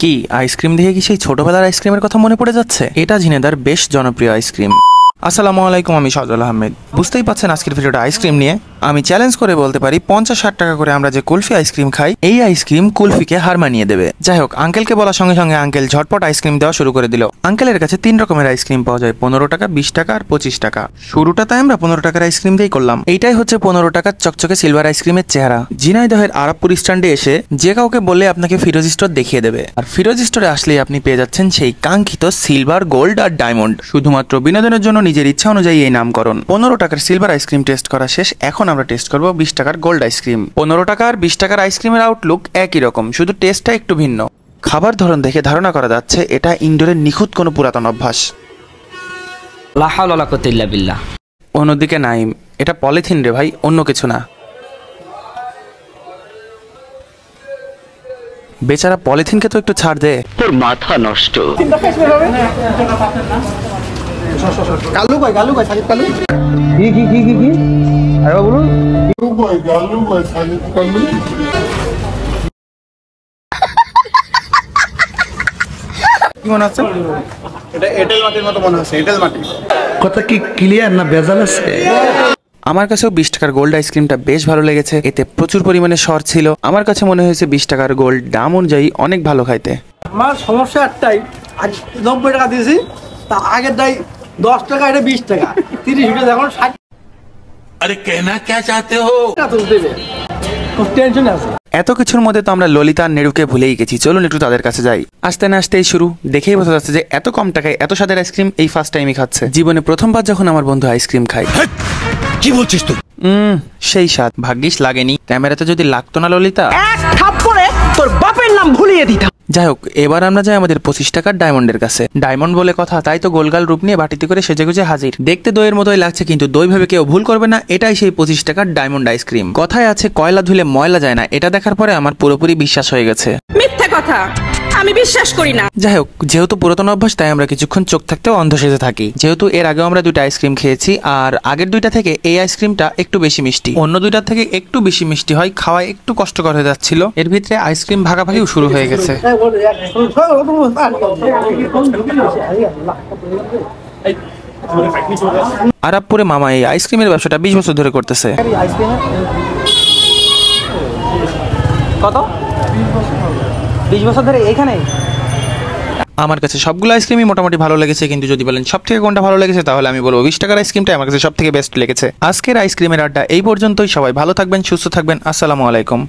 কি আইসক্রিম দেখে কি সেই ছোটবেলার আইসক্রিমের কথা মনে পড়ে যাচ্ছে? এটা ঝিনেদার বেশ জনপ্রিয় আইসক্রিম। আসসালামু আলাইকুম, আমি সজল আহমেদ। বুঝতেই পাচ্ছেন আজকের ভিডিওটা আইসক্রিম নিয়ে। আমি চ্যালেঞ্জ করে বলতে পারি 50-60 টাকা করে আমরা যে কুলফি আইসক্রিম খাই, এই আইসক্রিম কুলফিকে হার মানিয়ে দেবে। যাই হোক, আঙ্কেলকে বলার সঙ্গে সঙ্গে আঙ্কেল ঝটপট আইসক্রিম দেওয়া শুরু করে দিল। আঙ্কেলের কাছে 3 রকমের আইসক্রিম পাওয়া যায়, 15 টাকা, 20 টাকা আর 25 টাকা। শুরুটাতে আমরা 15 টাকার আইসক্রিম দিয়েই করলাম। এইটাই হচ্ছে 15 টাকার চকচকে সিলভার আইসক্রিমের চেহারা। ঝিনাইদহের আরবপুর স্ট্যান্ডে এসে যে কাউকে বললে আপনাকে ফিরোজ স্টোর দেখিয়ে দেবে। আর ফিরোজ স্টোরে আসলেই আপনি পেয়ে যাচ্ছেন সেই কাঙ্ক্ষিত সিলভার, গোল্ড আর ডায়মন্ড। শুধুমাত্র বিনোদনের জন্য নিজের ইচ্ছা অনুযায়ী এই নামকরণ। 15 টাকার সিলভার আইসক্রিম টেস্ট করা শেষ। এখন আমরা টেস্ট করবো 20 টাকার গোল্ড আইসক্রিম। 15 টাকা আর 20 টাকার আইসক্রিমের আউটলুক একই রকম, শুধু টেস্টটা একটু ভিন্ন। খাবার ধরন দেখে ধারণা করা যাচ্ছে এটা ইনডোরের নিখুঁত কোনো পুরাতন অভ্যাস। লা হাওলা ওয়ালা কুওয়াতা ইল্লা বিল্লাহ। অন্যদিকে নাইম, এটা পলিথিন রে ভাই, অন্য কিছু না। বেচারা পলিথিনকে তো একটু ছাড় দে। তোর মাথা নষ্ট। কালু ভাই সাকিব কালু কি আরে বলুন কালু ভাই সাকিব কালু। কি মনে হচ্ছে? এটা এঁটেল মাটির মতো মনে হচ্ছে। এঁটেল মাটি কথা কি ক্লিয়ার না ভেজাল আছে? আমার কাছেও 20 টাকার গোল্ড আইসক্রিমটা বেশ ভালো লেগেছে। এতে প্রচুর পরিমাণে সর ছিল। আমার কাছে মনে হয়েছে 20 টাকার গোল্ড দাম অনুযায়ী অনেক ভালো খাইতে। আমার সমস্যা একটাই, আজ 90 টাকা দিয়েছি, তা আগের দাই 10 টাকা, এটা 20 টাকা, 30 টাকা, এখন 60। আরে কেনা কে চাতে হো? টেনশন আছে। এত কিছুর মধ্যে তো আমরা ললিতা আর নেড়ুকে ভুলেই গেছি। চলুন একটু তাদের কাছে যাই। আসতে না আসতেই শুরু। দেখেই বোঝা যাচ্ছে যে এত কম টাকায় এত স্বাদের আইসক্রিম এই ফার্স্ট টাইমই খাচ্ছে। জীবনে প্রথমবার যখন আমার বন্ধু আইসক্রিম খায়। কি বলছিস তুই? সেই স্বাদ ভাগ্যিস লাগেনি। ক্যামেরাতে যদি লাগতো না ললিতা, এক থাপ্পড়ে তোর বাপের নাম ভুলিয়ে দিতাম। যাই হোক, এবার আমরা যাই আমাদের 25 টাকার ডায়মন্ডের কাছে। ডায়মন্ড বলে কথা, তাই তো গোলগাল রূপ নিয়ে বাটিতে করে সেজেগুজে হাজির। দেখতে দইয়ের মতোই লাগছে, কিন্তু দই ভেবে কেউ ভুল করবে না, এটাই সেই 25 টাকার ডায়মন্ড আইসক্রিম। কথায় আছে কয়লা ধুলে ময়লা যায় না, এটা দেখার পরে আমার পুরোপুরি বিশ্বাস হয়ে গেছে। মিথ্যা কথা, আমি বিশ্বাস করি না। যাই হোক, যেহেতু পুরাতন অভ্যাস তাই আমরা কিছুক্ষণ চোখ থাকতেও অন্ধ সেজে থাকি। যেহেতু এর আগেও আমরা 2টা আইসক্রিম খেয়েছি, আর আগের 2টা থেকে এই আইসক্রিমটা একটু বেশি মিষ্টি, অন্য 2টার থেকে একটু বেশি মিষ্টি হয়। খাওয়ায় একটু কষ্টকর হয়ে যাচ্ছিল। এর ভিতরে আইসক্রিম ভাগাভাগিও শুরু হয়ে গেছে। আরবপুরে মামা এই আইসক্রিমের ব্যবসাটা 20 বছর ধরে করতেছে। কত? 20 বছর ধরে এখানে। আমার কাছে সবগুলো আইসক্রিমই মোটামুটি ভালো লেগেছে, কিন্তু যদি বলেন সব থেকে কোনটা ভালো লেগেছে তাহলে আমি বলবো 20 টাকার আইসক্রিমটা আমার কাছে সব থেকে বেস্ট লেগেছে। আজকের আইসক্রিমের আড্ডা এই পর্যন্তই। সবাই ভালো থাকবেন, সুস্থ থাকবেন। আসসালামু আলাইকুম।